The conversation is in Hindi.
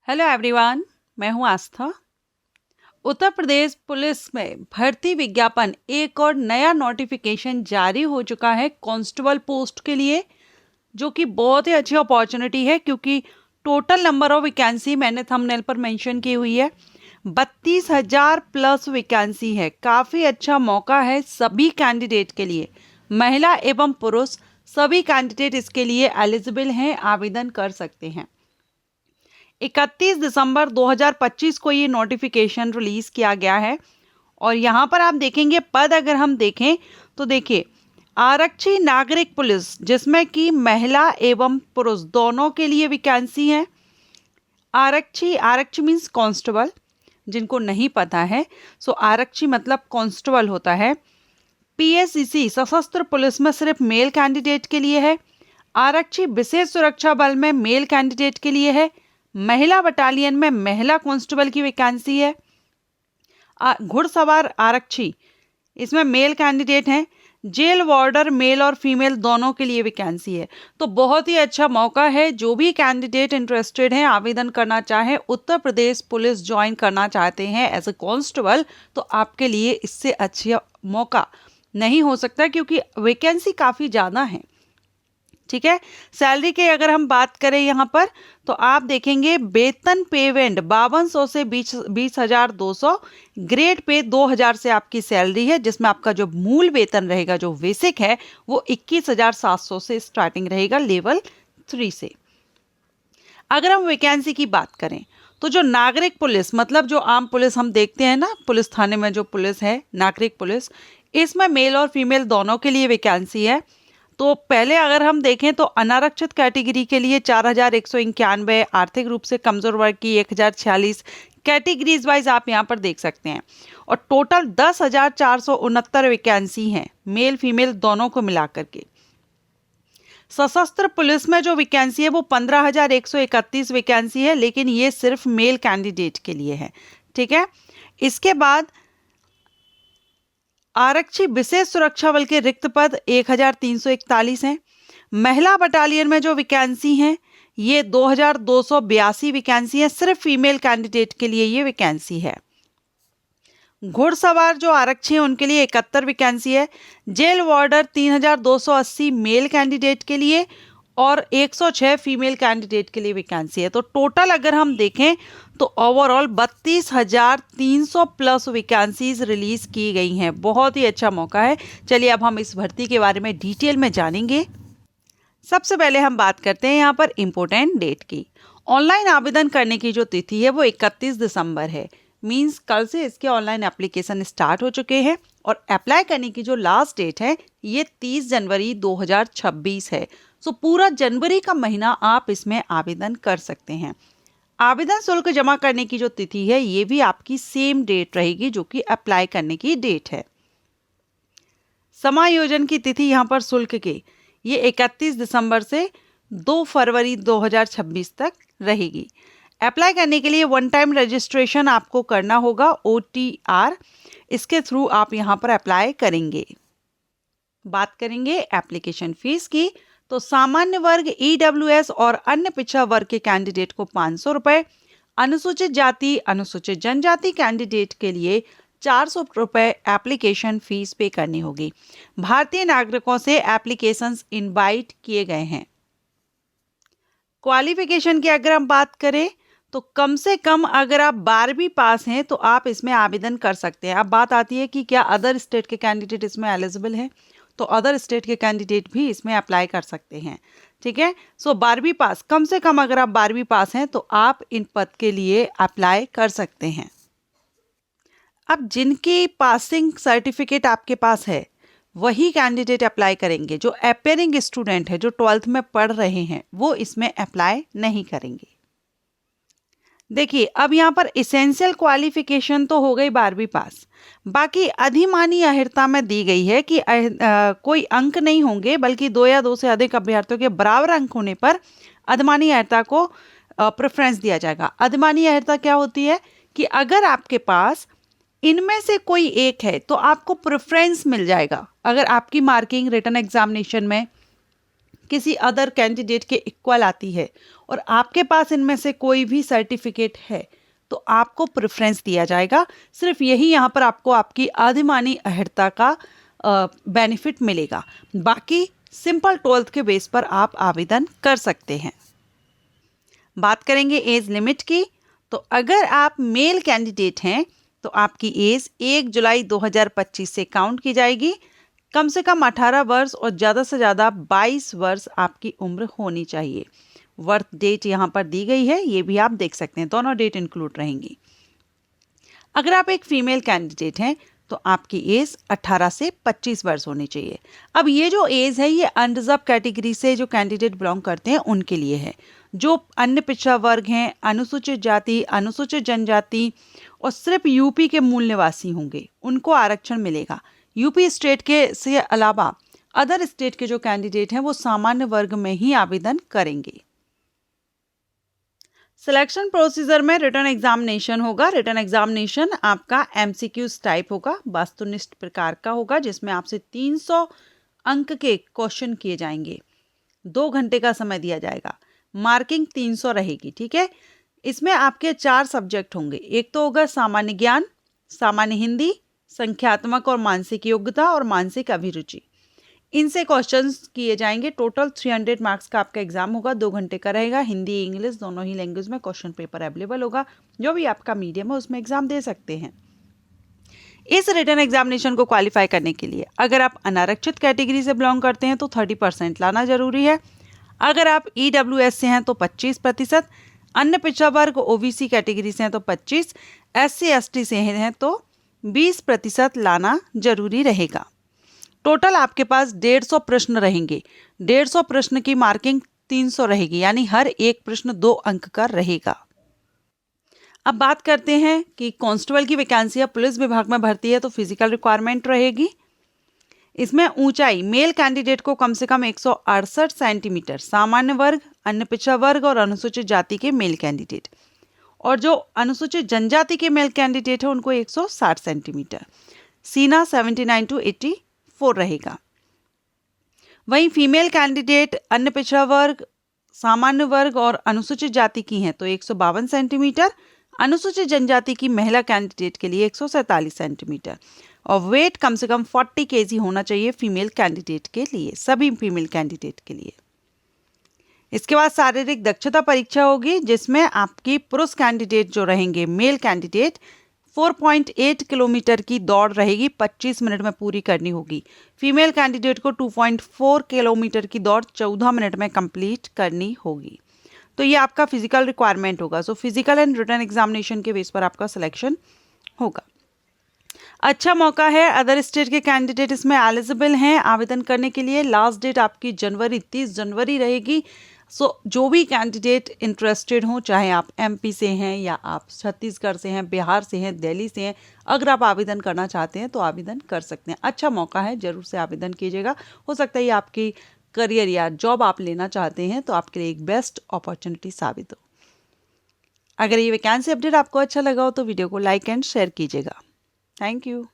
हेलो एवरीवन, मैं हूं आस्था। उत्तर प्रदेश पुलिस में भर्ती विज्ञापन एक और नया नोटिफिकेशन जारी हो चुका है कांस्टेबल पोस्ट के लिए, जो कि बहुत ही अच्छी अपॉर्चुनिटी है क्योंकि टोटल नंबर ऑफ वैकेंसी मैंने थंबनेल पर मेंशन की हुई है। 32,000 प्लस वैकेंसी है। काफ़ी अच्छा मौका है सभी कैंडिडेट के लिए, महिला एवं पुरुष सभी कैंडिडेट इसके लिए एलिजिबल हैं, आवेदन कर सकते हैं। 31 दिसंबर 2025 को ये नोटिफिकेशन रिलीज किया गया है और यहाँ पर आप देखेंगे पद अगर हम देखें तो देखिए आरक्षी नागरिक पुलिस, जिसमें कि महिला एवं पुरुष दोनों के लिए वैकेंसी है। आरक्षी मीन्स कांस्टेबल, जिनको नहीं पता है सो आरक्षी मतलब कांस्टेबल होता है। पीएससी सशस्त्र पुलिस में सिर्फ मेल कैंडिडेट के लिए है। आरक्षी विशेष सुरक्षा बल में मेल कैंडिडेट के लिए है। महिला बटालियन में महिला कांस्टेबल की वैकेंसी है। घुड़सवार आरक्षी, इसमें मेल कैंडिडेट हैं। जेल वार्डर मेल और फीमेल दोनों के लिए वैकेंसी है। तो बहुत ही अच्छा मौका है, जो भी कैंडिडेट इंटरेस्टेड हैं, आवेदन करना चाहें, उत्तर प्रदेश पुलिस ज्वाइन करना चाहते हैं एज ए कांस्टेबल, तो आपके लिए इससे अच्छा मौका नहीं हो सकता क्योंकि वैकेंसी काफ़ी ज़्यादा है। ठीक है। सैलरी के अगर हम बात करें यहाँ पर तो आप देखेंगे वेतन पेमेंट 5200 से 20,200, ग्रेड पे 2,000 से आपकी सैलरी है, जिसमें आपका जो मूल वेतन रहेगा जो बेसिक है वो 21,700 से स्टार्टिंग रहेगा लेवल 3 से। अगर हम वैकेंसी की बात करें तो जो नागरिक पुलिस मतलब जो आम पुलिस हम देखते हैं ना, पुलिस थाने में जो पुलिस है नागरिक पुलिस, इसमें मेल और फीमेल दोनों के लिए वैकेंसी है। तो पहले अगर हम देखें तो अनारक्षित कैटेगरी के लिए 4,191, आर्थिक रूप से कमजोर वर्ग की 1,046, कैटेगरीज वाइज आप यहाँ पर देख सकते हैं। और टोटल 10,469 वैकेंसी हैं मेल फीमेल दोनों को मिलाकर के। सशस्त्र पुलिस में जो वैकेंसी है वो 15,131 वैकेंसी है, लेकिन ये सिर्फ मेल कैंडिडेट के लिए है। ठीक है। इसके बाद आरक्षी विशेष सुरक्षा बल के रिक्त पद 1,341 हैं। महिला बटालियन में जो वैकेंसी हैं ये 2,282 वैकेंसी है, सिर्फ फीमेल कैंडिडेट के लिए ये वैकेंसी है। घुड़सवार जो आरक्षी हैं उनके लिए 71 वैकेंसी है। जेल वार्डर 3,280 मेल कैंडिडेट के लिए और 106 फीमेल कैंडिडेट के लिए वैकेंसी है। तो टोटल अगर हम देखें तो ओवरऑल 32,300 प्लस वैकेंसीज रिलीज की गई हैं। बहुत ही अच्छा मौका है। चलिए अब हम इस भर्ती के बारे में डिटेल में जानेंगे। सबसे पहले हम बात करते हैं यहाँ पर इम्पोर्टेंट डेट की। ऑनलाइन आवेदन करने की जो तिथि है वो 31 दिसंबर है। मींस कल से इसके ऑनलाइन एप्लीकेशन स्टार्ट हो चुके हैं और अप्लाई करने की जो लास्ट डेट है ये 30 जनवरी 2026 है। सो पूरा जनवरी का महीना आप इसमें आवेदन कर सकते हैं। आवेदन शुल्क जमा करने की जो तिथि है ये भी आपकी सेम डेट रहेगी जो कि अप्लाई करने की डेट है। समायोजन की तिथि यहाँ पर शुल्क के ये 31 दिसंबर से 2 फरवरी 2026 तक रहेगी। अप्लाई करने के लिए वन टाइम रजिस्ट्रेशन आपको करना होगा, OTR, इसके थ्रू आप यहाँ पर अप्लाई करेंगे। बात करेंगे एप्लीकेशन फीस की तो सामान्य वर्ग EWS और अन्य पिछड़ा वर्ग के कैंडिडेट को 500 रुपये, अनुसूचित जाति अनुसूचित जनजाति कैंडिडेट के लिए 400 रुपये एप्लीकेशन फीस पे करनी होगी। भारतीय नागरिकों से एप्लीकेशंस इनवाइट किए गए हैं। क्वालिफिकेशन की अगर हम बात करें तो कम से कम अगर आप 12वीं पास हैं तो आप इसमें आवेदन कर सकते हैं। अब बात आती है कि क्या अदर स्टेट के कैंडिडेट इसमें एलिजिबल हैं, तो अदर स्टेट के कैंडिडेट भी इसमें अप्लाई कर सकते हैं। ठीक है। सो 12वीं पास, कम से कम अगर आप 12वीं पास हैं तो आप इन पद के लिए अप्लाई कर सकते हैं। अब जिनकी पासिंग सर्टिफिकेट आपके पास है वही कैंडिडेट अप्लाई करेंगे। जो अपेयरिंग स्टूडेंट है, जो 12th में पढ़ रहे हैं, वो इसमें अप्लाई नहीं करेंगे। देखिए अब यहाँ पर इसेंशियल क्वालिफिकेशन तो हो गई 12वीं पास, बाकी अधिमानी अहर्ता में दी गई है कि कोई अंक नहीं होंगे, बल्कि 2 या 2 से अधिक अभ्यर्थियों के बराबर अंक होने पर अधिमानी अहर्ता को प्रेफरेंस दिया जाएगा। अधिमानी अहर्ता क्या होती है कि अगर आपके पास इनमें से कोई एक है तो आपको प्रेफरेंस मिल जाएगा। अगर आपकी मार्किंग रिटन एग्जामिनेशन में किसी अदर कैंडिडेट के इक्वल आती है और आपके पास इनमें से कोई भी सर्टिफिकेट है तो आपको प्रेफरेंस दिया जाएगा। सिर्फ यही यहाँ पर आपको आपकी अधिमानी अहर्ता का बेनिफिट मिलेगा। बाकी सिंपल 12th के बेस पर आप आवेदन कर सकते हैं। बात करेंगे एज लिमिट की, तो अगर आप मेल कैंडिडेट हैं तो आपकी एज 1 जुलाई 2025 से काउंट की जाएगी। कम से कम 18 वर्ष और ज़्यादा से ज़्यादा 22 वर्ष आपकी उम्र होनी चाहिए। बर्थ डेट यहाँ पर दी गई है, ये भी आप देख सकते हैं, दोनों डेट इंक्लूड रहेंगी। अगर आप एक फीमेल कैंडिडेट हैं तो आपकी एज 18 से 25 वर्ष होनी चाहिए। अब ये जो एज है ये अनरिजर्व कैटेगरी से जो कैंडिडेट बिलोंग करते हैं उनके लिए है। जो अन्य पिछड़ा वर्ग हैं, अनुसूचित जाति, अनुसूचित जनजाति और सिर्फ यूपी के मूल निवासी होंगे, उनको आरक्षण मिलेगा। यूपी स्टेट के से अलावा अदर स्टेट के जो कैंडिडेट हैं वो सामान्य वर्ग में ही आवेदन करेंगे। सिलेक्शन प्रोसीजर में रिटन एग्जामिनेशन होगा। रिटन एग्जामिनेशन आपका एमसीक्यूज टाइप होगा, वस्तुनिष्ठ प्रकार का होगा, जिसमें आपसे 300 अंक के क्वेश्चन किए जाएंगे। 2 घंटे का समय दिया जाएगा। मार्किंग 300 रहेगी, ठीक है। इसमें आपके 4 सब्जेक्ट होंगे। एक तो होगा सामान्य ज्ञान, सामान्य हिंदी, संख्यात्मक और मानसिक योग्यता और मानसिक अभिरुचि। इनसे क्वेश्चंस किए जाएंगे। टोटल 300 मार्क्स का आपका एग्जाम होगा, 2 घंटे का रहेगा। हिंदी इंग्लिश दोनों ही लैंग्वेज में क्वेश्चन पेपर अवेलेबल होगा। जो भी आपका मीडियम है उसमें एग्जाम दे सकते हैं। इस रिटन एग्जामिनेशन को क्वालिफाई करने के लिए अगर आप अनारक्षित कैटेगरी से बिलोंग करते हैं तो 30% लाना जरूरी है। अगर आप EWS से हैं तो 25%, अन्य पिछड़ा वर्ग OBC कैटेगरी से हैं तो 25%, SC ST से हैं तो 20% लाना जरूरी रहेगा। टोटल आपके पास 150 प्रश्न रहेंगे। 150 प्रश्न की मार्किंग 300 रहेगी, यानी हर एक प्रश्न 2 अंक का रहेगा। अब बात करते हैं कि कांस्टेबल की वैकेंसी पुलिस विभाग में भर्ती है तो फिजिकल रिक्वायरमेंट रहेगी। इसमें ऊंचाई मेल कैंडिडेट को कम से कम 168 सेंटीमीटर, सामान्य वर्ग, अन्य पिछड़ा वर्ग और अनुसूचित जाति के मेल कैंडिडेट, और जो अनुसूचित जनजाति के मेल कैंडिडेट है उनको 160 सेंटीमीटर। सीना 79 to 84 रहेगा। वहीं फीमेल कैंडिडेट अन्य पिछड़ा वर्ग, सामान्य वर्ग और अनुसूचित जाति की हैं तो 152 सेंटीमीटर। अनुसूचित जनजाति की महिला कैंडिडेट के लिए 147 सेंटीमीटर और वेट कम से कम 40 kg होना चाहिए फीमेल कैंडिडेट के लिए, सभी फीमेल कैंडिडेट के लिए। इसके बाद शारीरिक दक्षता परीक्षा होगी, जिसमें आपकी पुरुष कैंडिडेट जो रहेंगे, मेल कैंडिडेट 4.8 किलोमीटर की दौड़ रहेगी, 25 मिनट में पूरी करनी होगी। फीमेल कैंडिडेट को 2.4 किलोमीटर की दौड़ 14 मिनट में कंप्लीट करनी होगी। तो ये आपका फिजिकल रिक्वायरमेंट होगा। So physical and written examination के बेस पर आपका सिलेक्शन होगा। अच्छा मौका है, अदर स्टेट के कैंडिडेट इसमें एलिजिबल हैं आवेदन करने के लिए। लास्ट डेट आपकी 30 जनवरी रहेगी। सो जो भी कैंडिडेट इंटरेस्टेड हों, चाहे आप MP से हैं या आप छत्तीसगढ़ से हैं, बिहार से हैं, दिल्ली से हैं, अगर आप आवेदन करना चाहते हैं तो आवेदन कर सकते हैं। अच्छा मौका है, जरूर से आवेदन कीजिएगा। हो सकता है ये आपकी करियर या जॉब आप लेना चाहते हैं तो आपके लिए एक बेस्ट अपॉर्चुनिटी साबित हो। अगर ये वैकेंसी अपडेट आपको अच्छा लगा हो तो वीडियो को लाइक एंड शेयर कीजिएगा। Thank you.